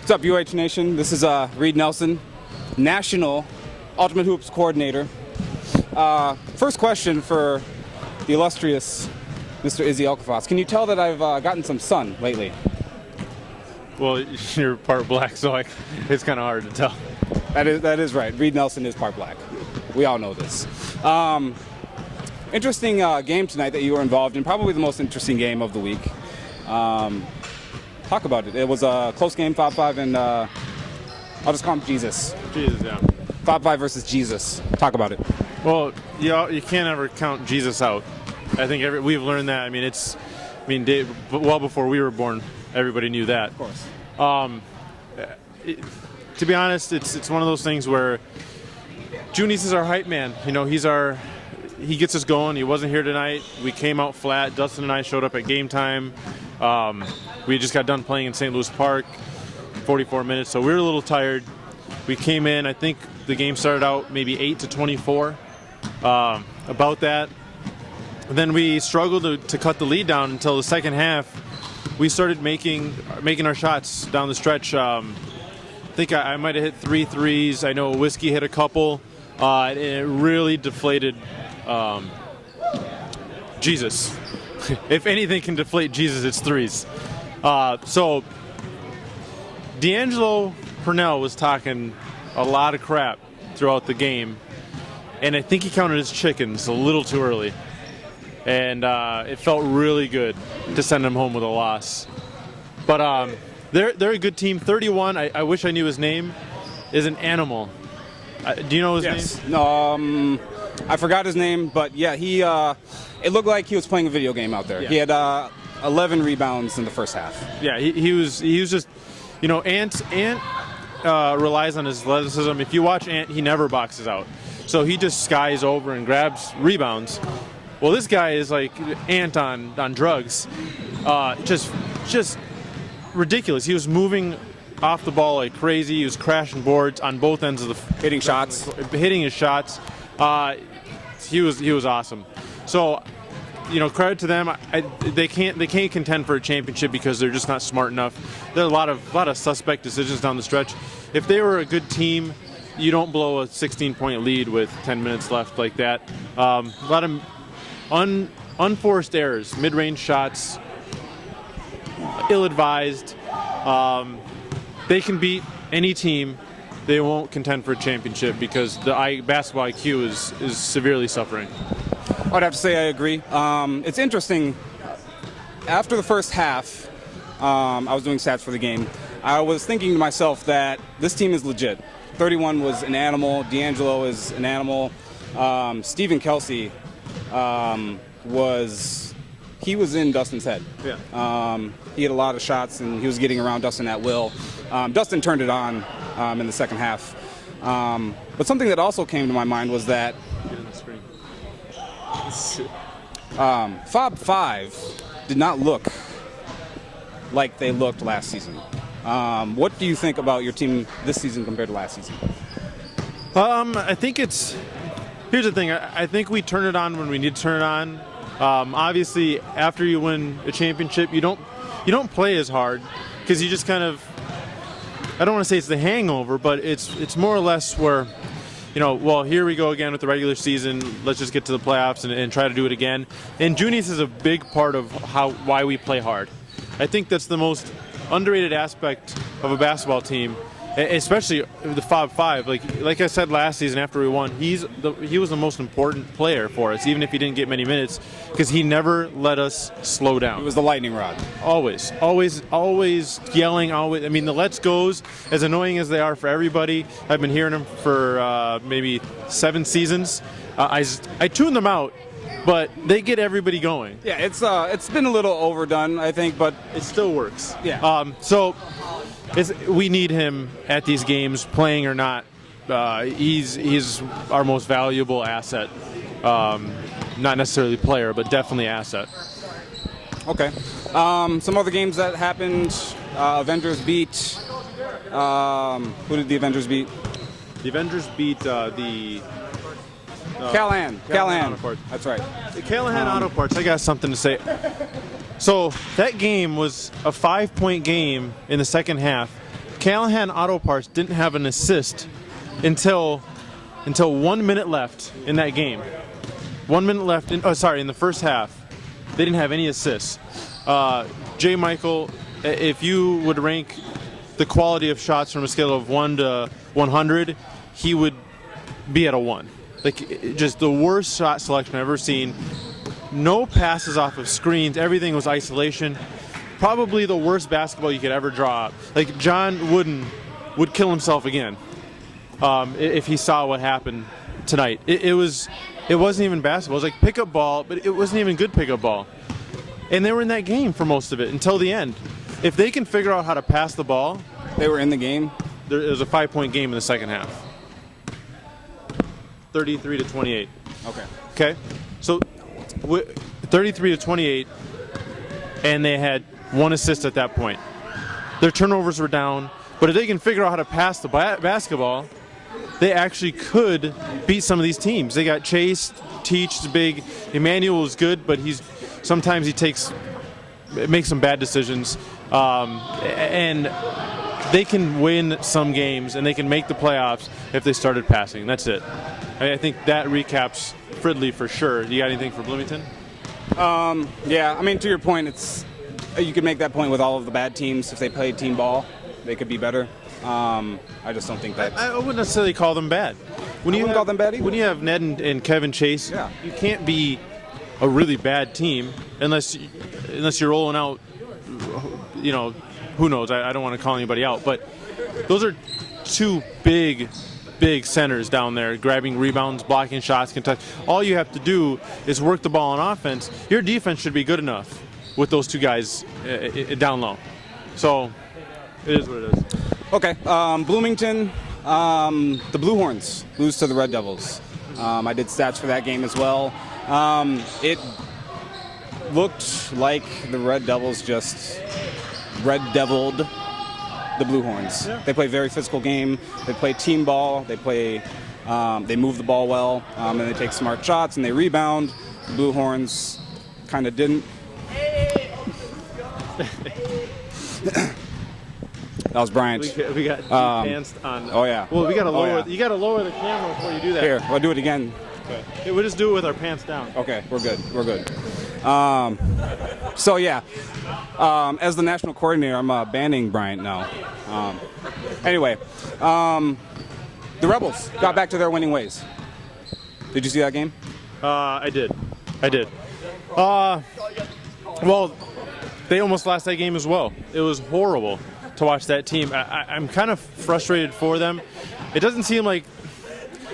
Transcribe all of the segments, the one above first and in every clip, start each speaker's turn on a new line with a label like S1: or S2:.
S1: What's up, UH Nation? This is Reed Nelson, National Ultimate Hoops Coordinator. First question for the illustrious Mr. Izzy Elkafas. Can you tell that I've gotten some sun lately?
S2: Well, you're part black, so it's kind of hard to tell.
S1: That is right. Reed Nelson is part black. We all know this. Interesting game tonight that you were involved in. Probably the most interesting game of the week. Talk about it. It was a close game, 5-5, and I'll just call him Jesus.
S2: Jesus, yeah.
S1: 5-5 versus Jesus. Talk about it.
S2: Well, you can't ever count Jesus out. I think we've learned that. Well before we were born, everybody knew that.
S1: Of course.
S2: To be honest, it's one of those things where Junice is our hype man. He gets us going. He wasn't here tonight. We came out flat. Dustin and I showed up at game time. We just got done playing in St. Louis Park, 44 minutes, so we were a little tired. We came in, I think the game started out maybe 8-24, about that. And then we struggled to cut the lead down until the second half. We started making our shots down the stretch. I think I might have hit 3 threes. I know Whiskey hit a couple. And it really deflated Jesus. If anything can deflate Jesus, it's threes. So D'Angelo Purnell was talking a lot of crap throughout the game, and I think he counted his chickens a little too early. And it felt really good to send him home with a loss. But they're a good team. 31, I wish I knew his name, is an animal. Do you know his name?
S1: No, I forgot his name, but yeah, it looked like he was playing a video game out there. Yeah. He had 11 rebounds in the first half.
S2: Yeah, he was just, Ant relies on his athleticism. If you watch Ant, he never boxes out. So he just skies over and grabs rebounds. Well, this guy is like Ant on drugs. Just ridiculous. He was moving off the ball like crazy. He was crashing boards on both ends of
S1: hitting
S2: his shots. He was awesome. So, credit to them. They can't contend for a championship because they're just not smart enough. There are a lot of suspect decisions down the stretch. If they were a good team, you don't blow a 16-point lead with 10 minutes left like that. A lot of unforced errors, mid-range shots, ill-advised. They can beat any team. They won't contend for a championship because the basketball IQ is severely suffering.
S1: I'd have to say I agree. It's interesting. After the first half, I was doing stats for the game. I was thinking to myself that this team is legit. 31 was an animal. D'Angelo is an animal. Stephen Kelsey was in Dustin's head.
S2: Yeah.
S1: He had a lot of shots, and he was getting around Dustin at will. Dustin turned it on in the second half. But something that also came to my mind was that Fob 5 did not look like they looked last season. What do you think about your team this season compared to last season?
S2: I think here's the thing. I think we turn it on when we need to turn it on. Obviously, after you win a championship, you don't play as hard because you just kind of, I don't want to say it's the hangover, but it's more or less where, well, here we go again with the regular season. Let's just get to the playoffs and try to do it again. And Junius is a big part of why we play hard. I think that's the most underrated aspect of a basketball team, especially the Fob 5. Like I said last season after we won, he was the most important player for us, even if he didn't get many minutes, because he never let us slow down.
S1: He was the lightning rod.
S2: Always yelling. Always. I mean, the let's goes, as annoying as they are for everybody, I've been hearing them for maybe 7 seasons. I tune them out, but they get everybody going.
S1: Yeah, it's been a little overdone, I think, but
S2: it still works.
S1: Yeah.
S2: So we need him at these games, playing or not. He's our most valuable asset. Not necessarily player, but definitely asset.
S1: Okay. Some other games that happened. Avengers beat. Who did the Avengers beat?
S2: The Avengers beat the
S1: Callahan.
S2: Auto Parts.
S1: That's right.
S2: The Callahan Auto Parts. I got something to say. So that game was a 5-point game in the second half. Callahan Auto Parts didn't have an assist until 1 minute left in that game. 1 minute left in the first half. They didn't have any assists. J. Michael, if you would rank the quality of shots from a scale of 1 to 100, he would be at a 1. Like, just the worst shot selection I've ever seen. No passes off of screens. Everything was isolation. Probably the worst basketball you could ever draw up. Like, John Wooden would kill himself again if he saw what happened tonight. It wasn't even basketball. It was like pickup ball, but it wasn't even good pickup ball. And they were in that game for most of it until the end. If they can figure out how to pass the ball,
S1: They were in the game.
S2: it was a 5-point game in the second half. 33 to 28. Okay. So 33 to 28, and they had 1 assist at that point. Their turnovers were down, but if they can figure out how to pass the basketball, they actually could beat some of these teams. They got Chase, Teach is big. Emmanuel is good, but sometimes he makes some bad decisions. And they can win some games, and they can make the playoffs if they started passing. That's it. I think that recaps Fridley for sure. You got anything for Bloomington?
S1: Yeah, I mean, to your point, you could make that point with all of the bad teams. If they played team ball, they could be better. I just don't think that.
S2: I wouldn't necessarily call them bad.
S1: Call them bad either.
S2: When you have Ned and Kevin Chase,
S1: Yeah.
S2: you can't be a really bad team unless you're rolling out. Who knows? I don't want to call anybody out, but those are 2 big centers down there, grabbing rebounds, blocking shots, contest. All you have to do is work the ball on offense. Your defense should be good enough with those 2 guys down low. So it is what it is.
S1: Okay, Bloomington, the Blue Horns lose to the Red Devils. I did stats for that game as well. It looked like the Red Devils just red deviled the Blue Horns.
S2: Yeah.
S1: They play a very physical game. They play team ball. They move the ball well, and they take smart shots and they rebound. The Blue Horns kind of didn't. That was Bryant.
S2: We got pants on.
S1: Oh yeah.
S2: Well, we got to lower.
S1: yeah.
S2: You got to lower the camera before you do that.
S1: Here, we'll do it again.
S2: Okay. We'll just do it with our pants down.
S1: Okay, we're good. So yeah, as the national coordinator, I'm banning Bryant now. Anyway, the Rebels got back to their winning ways. Did you see that game?
S2: I did. Well, they almost lost that game as well. It was horrible to watch that team. I'm kind of frustrated for them. It doesn't seem like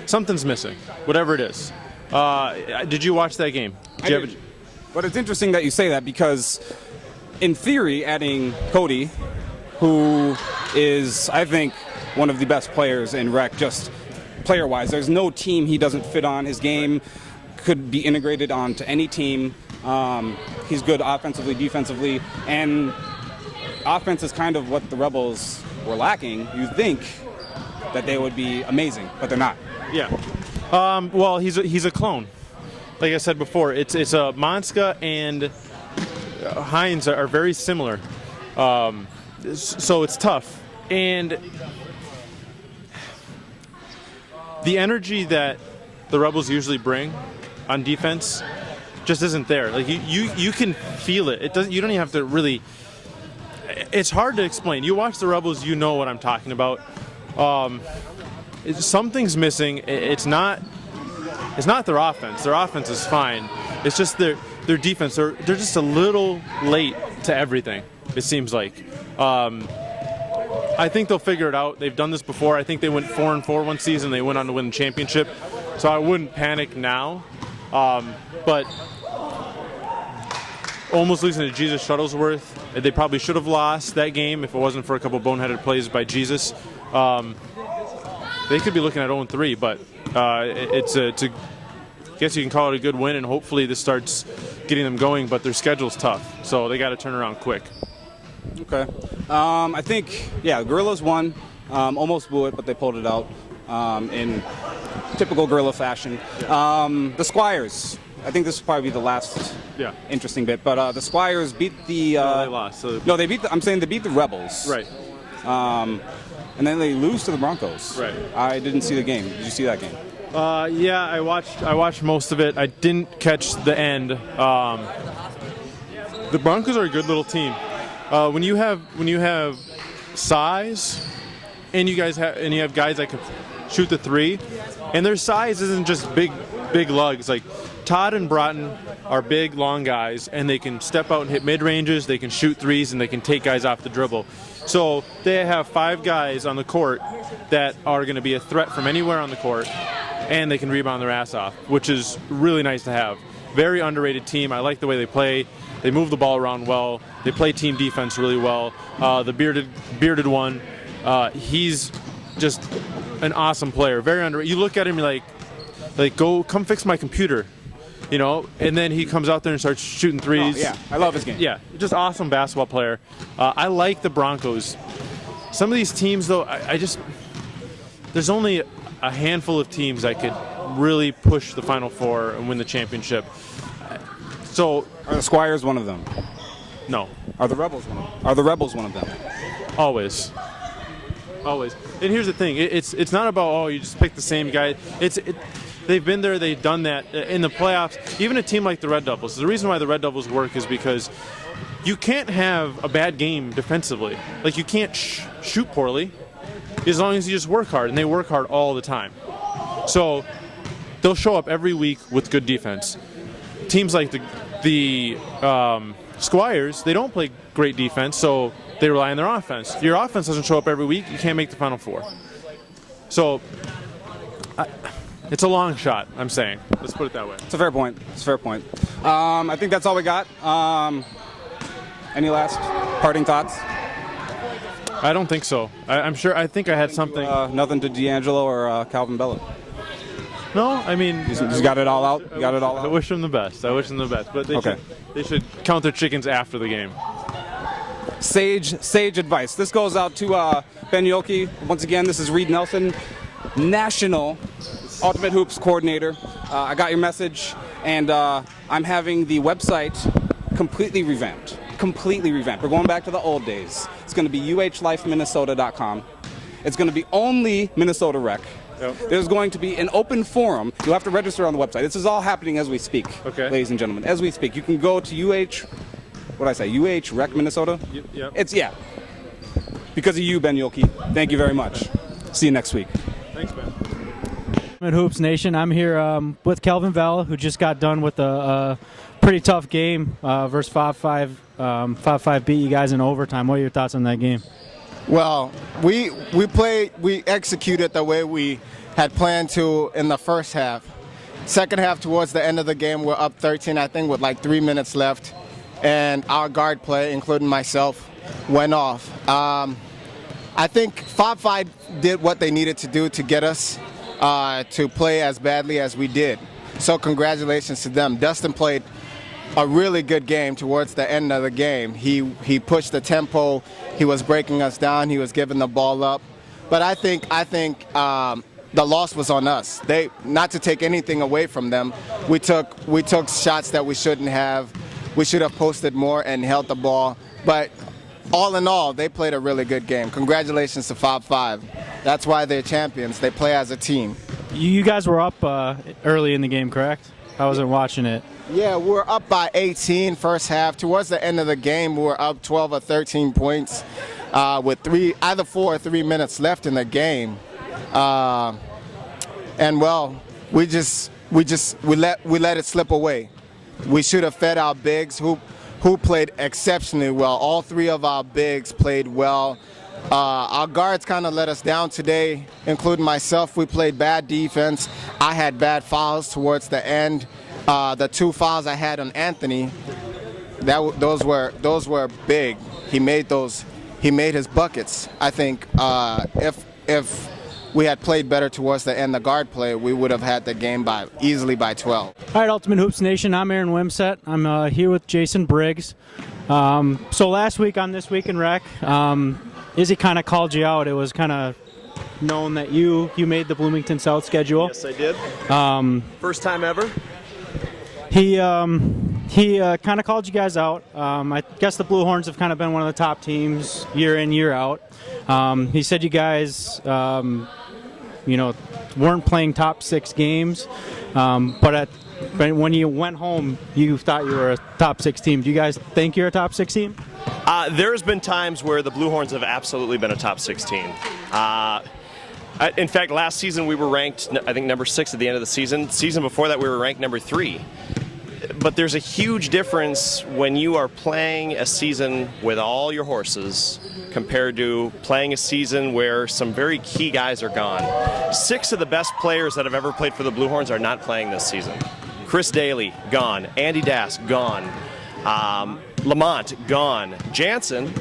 S2: something's missing, whatever it is. Did you watch that game?
S1: I did. But it's interesting that you say that because, in theory, adding Cody, who is, I think, one of the best players in Rec, just player-wise. There's no team he doesn't fit on. His game could be integrated onto any team. He's good offensively, defensively, and offense is kind of what the Rebels were lacking. You think that they would be amazing, but they're not.
S2: Yeah. Well, he's a clone. Like I said before, it's a Monska and Hines are very similar, so it's tough. And the energy that the Rebels usually bring on defense just isn't there. Like you can feel it. You don't even have to really. It's hard to explain. You watch the Rebels, you know what I'm talking about. Something's missing. It's not their offense. Their offense is fine. It's just their defense. They're just a little late to everything, it seems like. I think they'll figure it out. They've done this before. I think they went 4-4 one season. They went on to win the championship. So I wouldn't panic now. But almost losing to Jesus Shuttlesworth, they probably should have lost that game if it wasn't for a couple boneheaded plays by Jesus. They could be looking at 0-3, but it's a I guess you can call it a good win, and hopefully this starts getting them going, but their schedule's tough, so they got to turn around quick.
S1: Okay. I think, yeah, Gorillas won. Almost blew it, but they pulled it out in typical Gorilla fashion. The Squires. I think this will probably be the last interesting bit, but the Squires beat the...
S2: No, they lost. So.
S1: No, they beat I'm saying they beat the Rebels.
S2: Right.
S1: and then they lose to the Broncos.
S2: Right.
S1: I didn't see the game. Did you see that game?
S2: Yeah, I watched most of it. I didn't catch the end. The Broncos are a good little team. When you have size, and you have guys that can shoot the three, and their size isn't just big lugs. Like Todd and Broughton are big, long guys, and they can step out and hit mid ranges. They can shoot threes, and they can take guys off the dribble. So they have 5 guys on the court that are going to be a threat from anywhere on the court, and they can rebound their ass off, which is really nice to have. Very underrated team. I like the way they play. They move the ball around well. They play team defense really well. The bearded one, he's just an awesome player. Very underrated. You look at him, you're like, go, come fix my computer, And then he comes out there and starts shooting threes.
S1: Oh, yeah, I love his game.
S2: Yeah, just awesome basketball player. I like the Broncos. Some of these teams, though, there's only a handful of teams that could really push the Final Four and win the championship. So,
S1: are the Squires one of them?
S2: No.
S1: Are the Rebels one of them? Are the Rebels one of them?
S2: Always. And here's the thing: it's not about you just pick the same guy. They've been there, they've done that in the playoffs. Even a team like the Red Devils. The reason why the Red Devils work is because you can't have a bad game defensively. Like you can't shoot poorly, as long as you just work hard, and they work hard all the time. So they'll show up every week with good defense. Teams like the Squires, they don't play great defense, so they rely on their offense. Your offense doesn't show up every week, you can't make the Final Four. So it's a long shot, I'm saying. Let's put it that way.
S1: It's a fair point. I think that's all we got. Any last parting thoughts?
S2: I don't think so. I'm sure. I think I had something.
S1: Nothing to D'Angelo or Calvin Bella.
S2: No, I mean,
S1: you got it all out. You got it all out.
S2: I wish them the best. But they should count their chickens after the game.
S1: Sage advice. This goes out to Ben Yoelke. Once again, this is Reed Nelson, National Ultimate Hoops Coordinator. I got your message, and I'm having the website completely revamped. We're going back to the old days. It's going to be uhlifeminnesota.com. It's going to be only Minnesota Rec. Yep. There's going to be an open forum. You'll have to register on the website. This is all happening as we speak, ladies and gentlemen. As we speak, you can go to UH Rec Minnesota.
S2: Yep.
S1: Because of you, Ben Yoelke. Thank you very much. See you next week.
S2: Thanks, Ben.
S3: Hoops Nation. I'm here with Calvin Vella, who just got done with a pretty tough game versus 5-5. 5-5 beat you guys in overtime. What are your thoughts on that game?
S4: Well, we executed the way we had planned to in the first half. Second half, towards the end of the game, we're up 13, I think, with like 3 minutes left. And our guard play, including myself, went off. I think 5-5 did what they needed to do to get us to play as badly as we did. So congratulations to them. Dustin played a really good game towards the end of the game. He pushed the tempo. He was breaking us down. He was giving the ball up. But I think the loss was on us. They, not to take anything away from them, we took shots that we shouldn't have. We should have posted more and held the ball. But all in all, they played a really good game. Congratulations to 5-5. That's why they're champions. They play as a team.
S3: You guys were up early in the game, correct? I wasn't watching it.
S4: Yeah, we were up by 18 first half. Towards the end of the game, we were up 12 or 13 points with either 4 or 3 minutes left in the game. And well, we let it slip away. We should have fed our bigs who played exceptionally well. All 3 of our bigs played well. Our guards kind of let us down today, including myself. We played bad defense. I had bad fouls towards the end. The 2 fouls I had on Anthony, those were big. He made his buckets. I think if we had played better towards the end, the guard play, we would have had the game easily by 12.
S3: All right, Ultimate Hoops Nation, I'm Aaron Wimsett. I'm here with Jason Briggs. So last week on This Week in Rec, Izzy kind of called you out. It was kind of known that you made the Bloomington South schedule.
S5: Yes, I did. First time ever.
S3: He he kind of called you guys out. I guess the Blue Horns have kind of been one of the top teams year in, year out. He said you guys, weren't playing top 6 games, but when you went home, you thought you were a top 6 team. Do you guys think you're a top 6 team?
S5: There's been times where the Blue Horns have absolutely been a top 6 team. In fact, last season we were ranked, I think, number 6 at the end of the season. Season before that we were ranked number 3. But there's a huge difference when you are playing a season with all your horses compared to playing a season where some very key guys are gone. 6 of the best players that have ever played for the Blue Horns are not playing this season. Chris Daly, gone. Andy Dask, gone. Lamont, gone. Jansen,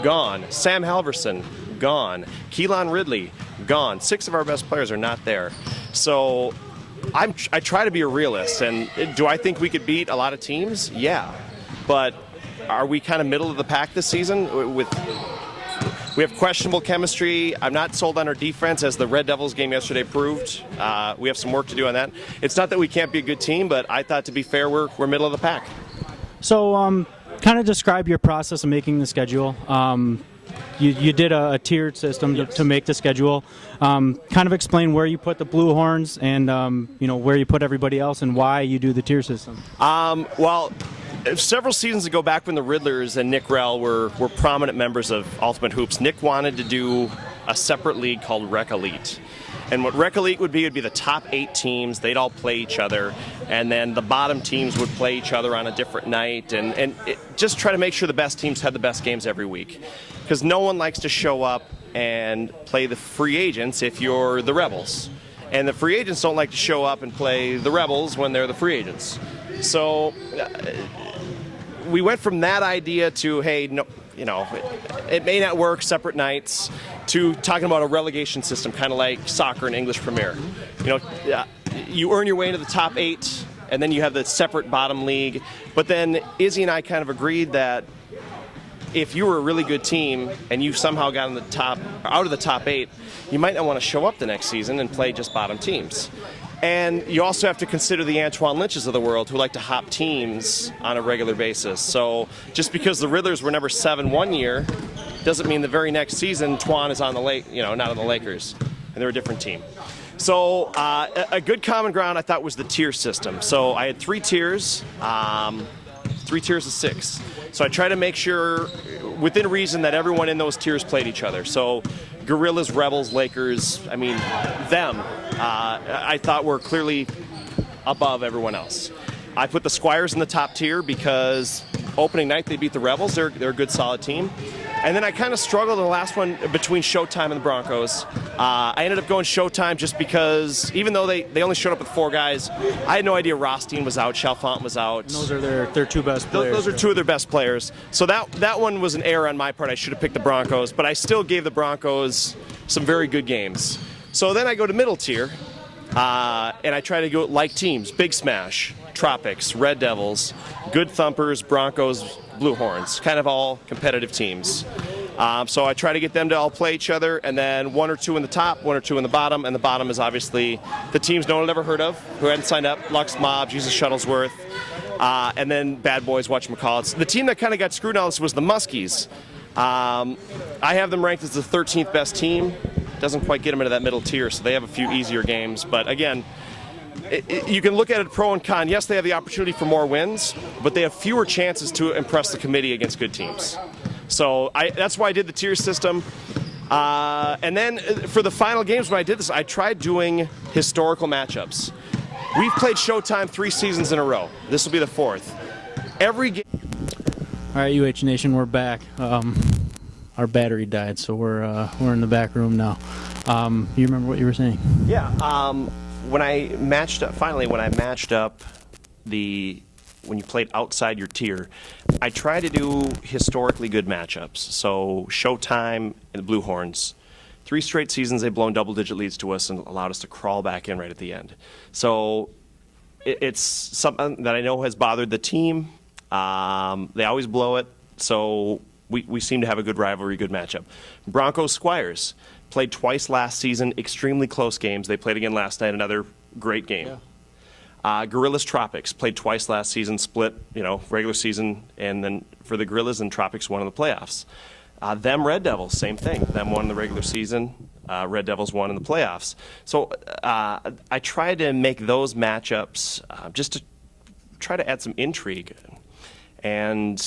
S5: gone. Sam Halverson, gone. Keelan Ridley, gone. 6 of our best players are not there. So I try to be a realist, and do I think we could beat a lot of teams? Yeah. But are we kind of middle of the pack this season? We have questionable chemistry. I'm not sold on our defense, as the Red Devils game yesterday proved. We have some work to do on that. It's not that we can't be a good team, but I thought, to be fair, we're middle of the pack.
S3: So kind of describe your process of making the schedule. You did a tiered system to make the schedule. Kind of explain where you put the Blue Horns and where you put everybody else and why you do the tier system.
S5: Well, several seasons ago, back when the Riddlers and Nick Rell were prominent members of Ultimate Hoops, Nick wanted to do a separate league called Rec Elite. And what Rec Elite would be the top 8 teams. They'd all play each other, and then the bottom teams would play each other on a different night, and just try to make sure the best teams had the best games every week. Because no one likes to show up and play the free agents if you're the Rebels. And the free agents don't like to show up and play the Rebels when they're the free agents. So we went from that idea to, hey, no, it may not work, separate nights, to talking about a relegation system, kind of like soccer and English Premier. You earn your way into the top 8, and then you have the separate bottom league. But then Izzy and I kind of agreed that if you were a really good team and you somehow got out of the top 8, you might not want to show up the next season and play just bottom teams. And you also have to consider the Antoine Lynches of the world, who like to hop teams on a regular basis. So just because the Riddlers were number 7 one year doesn't mean the very next season Twan is on the not on the Lakers, and they're a different team. So a good common ground, I thought, was the tier system. So I had 3 tiers, 3 tiers of 6. So I try to make sure, within reason, that everyone in those tiers played each other. So Gorillas, Rebels, Lakers, them, I thought were clearly above everyone else. I put the Squires in the top tier because opening night they beat the Rebels. They're a good, solid team. And then I kind of struggled in the last one between Showtime and the Broncos. I ended up going Showtime just because, even though they only showed up with 4 guys, I had no idea Rothstein was out, Chalfant was out.
S3: And those are their 2 best players.
S5: Those are 2 of their best players. So that one was an error on my part. I should have picked the Broncos, but I still gave the Broncos some very good games. So then I go to middle tier, and I try to go like teams: Big Smash, Tropics, Red Devils, Good Thumpers, Broncos, Blue Horns, kind of all competitive teams. So I try to get them to all play each other, and then 1 or 2 in the top, 1 or 2 in the bottom, and the bottom is obviously the teams no one had ever heard of, who hadn't signed up: Lux Mob, Jesus Shuttlesworth, and then Bad Boys, whatchamacallits. The team that kind of got screwed on this was the Muskies. I have them ranked as the 13th best team. Doesn't quite get them into that middle tier, so they have a few easier games. But again, you can look at it pro and con. Yes, they have the opportunity for more wins, but they have fewer chances to impress the committee against good teams. So that's why I did the tier system. And then for the final games when I did this, I tried doing historical matchups. We've played Showtime 3 seasons in a row. This will be the 4th. Every game.
S3: All right, UH Nation, we're back. Our battery died, so we're in the back room now. You remember what you were saying?
S5: Yeah. When I matched up, when you played outside your tier, I try to do historically good matchups. So Showtime and the Blue Horns, 3 straight seasons they've blown double-digit leads to us and allowed us to crawl back in right at the end. So it's something that I know has bothered the team. They always blow it, so we seem to have a good rivalry, good matchup. Broncos Squires played twice last season, extremely close games. They played again last night, another great game. Gorillas Tropics played twice last season, split, regular season, and then for the Gorillas and Tropics won in the playoffs. Them Red Devils, same thing. Them won in the regular season. Red Devils won in the playoffs. So I tried to make those matchups just to try to add some intrigue. And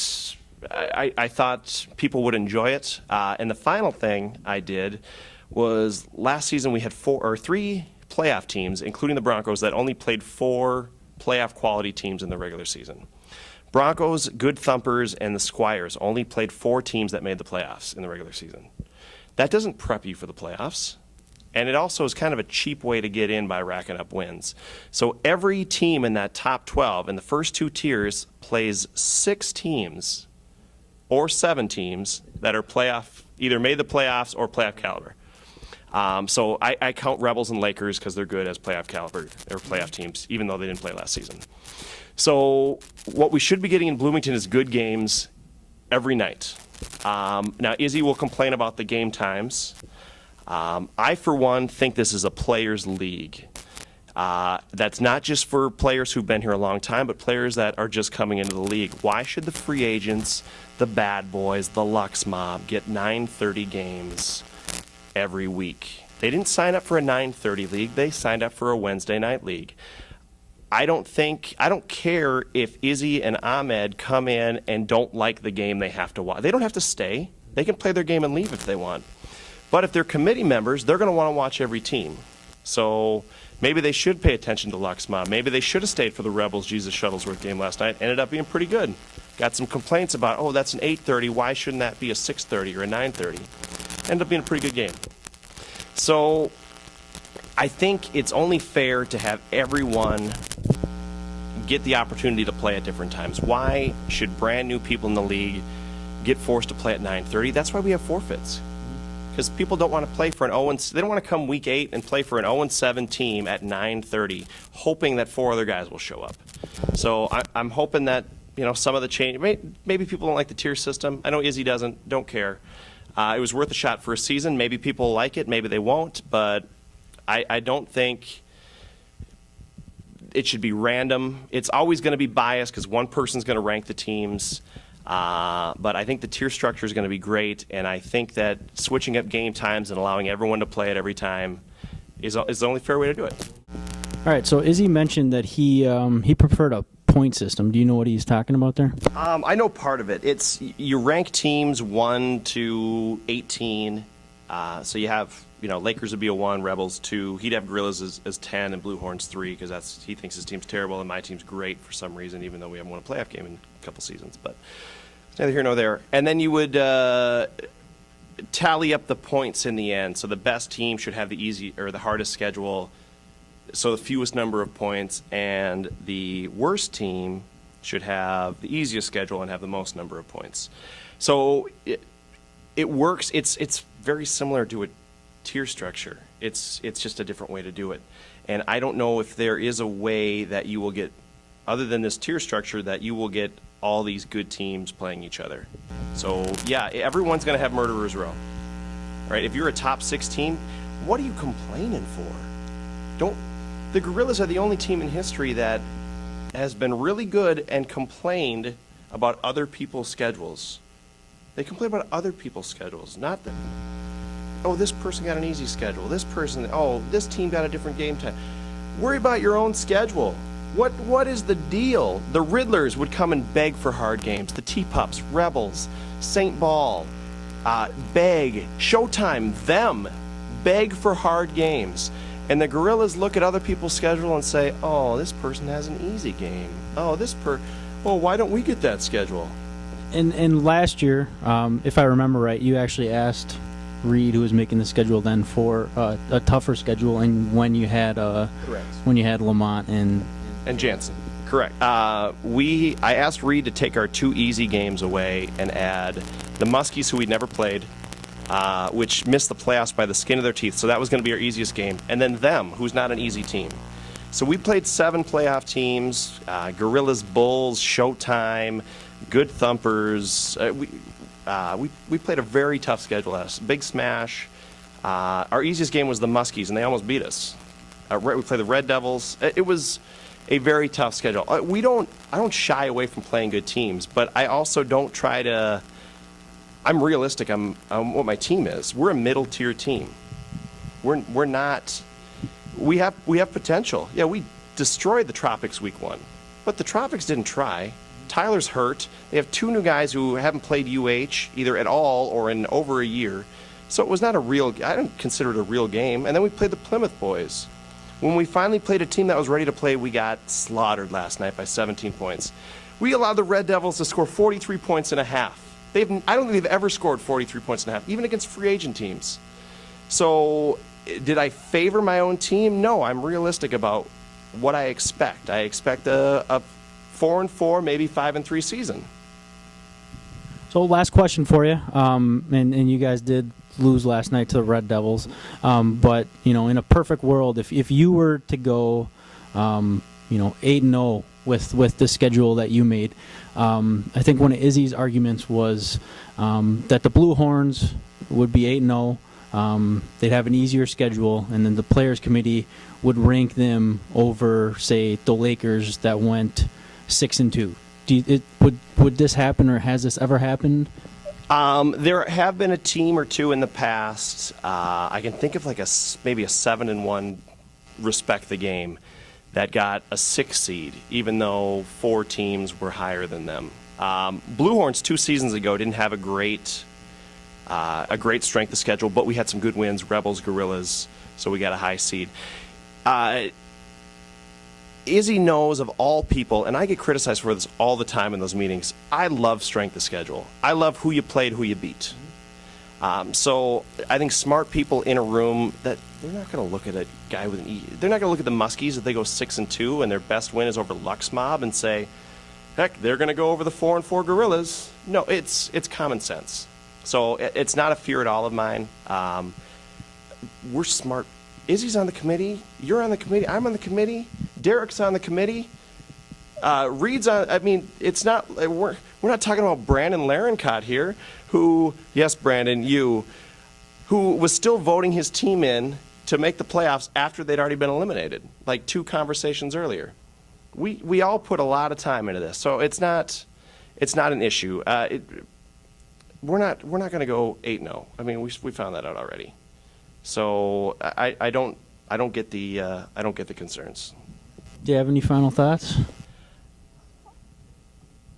S5: I thought people would enjoy it. And the final thing I did was last season we had 3 playoff teams, including the Broncos, that only played 4 playoff quality teams in the regular season. Broncos, Good Thumpers, and the Squires only played 4 teams that made the playoffs in the regular season. That doesn't prep you for the playoffs. And it also is kind of a cheap way to get in by racking up wins. So every team in that top 12 in the first 2 tiers plays 6 teams or 7 teams that are either made the playoffs or playoff caliber. So I count Rebels and Lakers because they're good as playoff caliber or playoff teams, even though they didn't play last season. So what we should be getting in Bloomington is good games every night. Now, Izzy will complain about the game times. I, for one, think this is a players' league. That's not just for players who've been here a long time, but players that are just coming into the league. Why should the free agents, the bad boys, the Lux Mob get 9:30 games every week? They didn't sign up for a 9:30 league. They signed up for a Wednesday night league. I don't care if Izzy and Ahmed come in and don't like the game they have to watch. They don't have to stay. They can play their game and leave if they want. But if they're committee members, they're going to want to watch every team. So maybe they should pay attention to Lux Mob. Maybe they should have stayed for the Rebels Jesus Shuttlesworth game last night. Ended up being pretty good. Got some complaints about, that's an 8:30. Why shouldn't that be a 6:30 or a 9:30? Ended up being a pretty good game. So I think it's only fair to have everyone get the opportunity to play at different times. Why should brand new people in the league get forced to play at 9:30? That's why we have forfeits. Because people don't want to play for they don't want to come week 8 and play for an 0-7 team at 9:30, hoping that 4 other guys will show up. So I'm hoping that some of the change. Maybe people don't like the tier system. I know Izzy doesn't. Don't care. It was worth a shot for a season. Maybe people like it. Maybe they won't. But I don't think it should be random. It's always going to be biased because one person's going to rank the teams. But I think the tier structure is going to be great, and I think that switching up game times and allowing everyone to play at every time is the only fair way to do it.
S3: All right, so Izzy mentioned that he preferred a point system. Do you know what he's talking about there?
S5: I know part of it. It's you rank teams 1 to 18. So you have Lakers would be a 1, Rebels 2. He'd have Gorillas as 10 and Blue Horns 3 because he thinks his team's terrible and my team's great for some reason, even though we haven't won a playoff game in a couple seasons. But it's neither here nor there. And then you would tally up the points in the end. So the best team should have the easy or the hardest schedule, so the fewest number of points, and the worst team should have the easiest schedule and have the most number of points. So it works. It's very similar to a tier structure. It's just a different way to do it. And I don't know if there is a way that you will get, other than this tier structure, that you will get all these good teams playing each other. So yeah, everyone's going to have Murderers Row. Right? If you're a top 6 team, what are you complaining for? The Gorillas are the only team in history that has been really good and complained about other people's schedules. They complain about other people's schedules, not that, this person got an easy schedule. This team got a different game time. Worry about your own schedule. What is the deal? The Riddlers would come and beg for hard games. The T-Pups, Rebels, St. Ball, beg. Showtime, them, beg for hard games. And the Gorillas look at other people's schedule and say, this person has an easy game. Why don't we get that schedule?
S3: And last year, if I remember right, you actually asked Reed, who was making the schedule then, for a tougher schedule, and when you had Lamont and
S5: Jansen. Correct. I asked Reed to take our 2 easy games away and add the Muskies, who we'd never played, which missed the playoffs by the skin of their teeth. So that was going to be our easiest game. And then them, who's not an easy team. So we played 7 playoff teams, Gorillas, Bulls, Showtime, Good Thumpers. We played a very tough schedule last. Big Smash. Our easiest game was the Muskies, and they almost beat us. We played the Red Devils. It was a very tough schedule. I don't shy away from playing good teams, but I also don't try to. I'm realistic on what my team is. We're a middle tier team. We're not. We have potential. Yeah, we destroyed the Tropics week 1, but the Tropics didn't try. Tyler's hurt. They have 2 new guys who haven't played UH either at all or in over a year. So it was not a real. I don't consider it a real game. And then we played the Plymouth boys. When we finally played a team that was ready to play, we got slaughtered last night by 17 points. We allowed the Red Devils to score 43 points and a half. I don't think they've ever scored 43 points and a half, even against free agent teams. So did I favor my own team? No, I'm realistic about what I expect. I expect a 4-4, maybe 5-3 season.
S3: So last question for you, and you guys did lose last night to the Red Devils, but in a perfect world, if you were to go 8-0 with the schedule that you made, I think one of Izzy's arguments was that the Blue Horns would be 8-0. They'd have an easier schedule, and then the Players Committee would rank them over, say, the Lakers that went 6-2. Would this happen, or has this ever happened?
S5: There have been a team or two in the past. I can think of maybe a 7-1 respect the game that got a 6 seed, even though 4 teams were higher than them. Blue Horns 2 seasons ago didn't have a great strength of schedule, but we had some good wins, Rebels, Gorillas, so we got a high seed. Izzy knows of all people, and I get criticized for this all the time in those meetings, I love strength of schedule. I love who you played, who you beat. So I think smart people in a room, that they're not going to look at a guy with an E. They're not going to look at the Muskies if they go 6-2 and their best win is over Lux Mob and say, heck, they're going to go over the 4-4 Gorillas. No, it's common sense. So it's not a fear at all of mine. We're smart. Izzy's on the committee. You're on the committee. I'm on the committee. Derek's on the committee. Reed's on. I mean, it's not. We're not talking about Brandon Larencott here, who, yes, Brandon, who was still voting his team in to make the playoffs after they'd already been eliminated, like 2 conversations earlier. We all put a lot of time into this, so it's not an issue. We're not going to go 8-0. I mean, we found that out already. So I don't get the concerns.
S3: Do you have any final thoughts?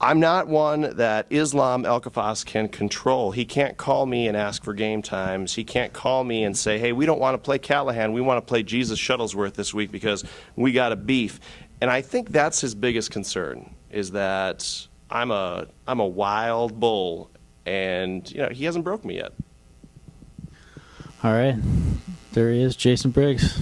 S5: I'm not one that Islam El-Kafas can control. He can't call me and ask for game times. He can't call me and say, hey, we don't want to play Callahan. We want to play Jesus Shuttlesworth this week because we got a beef. And I think that's his biggest concern, is that I'm a wild bull, and he hasn't broke me yet.
S3: All right. There he is, Jason Briggs.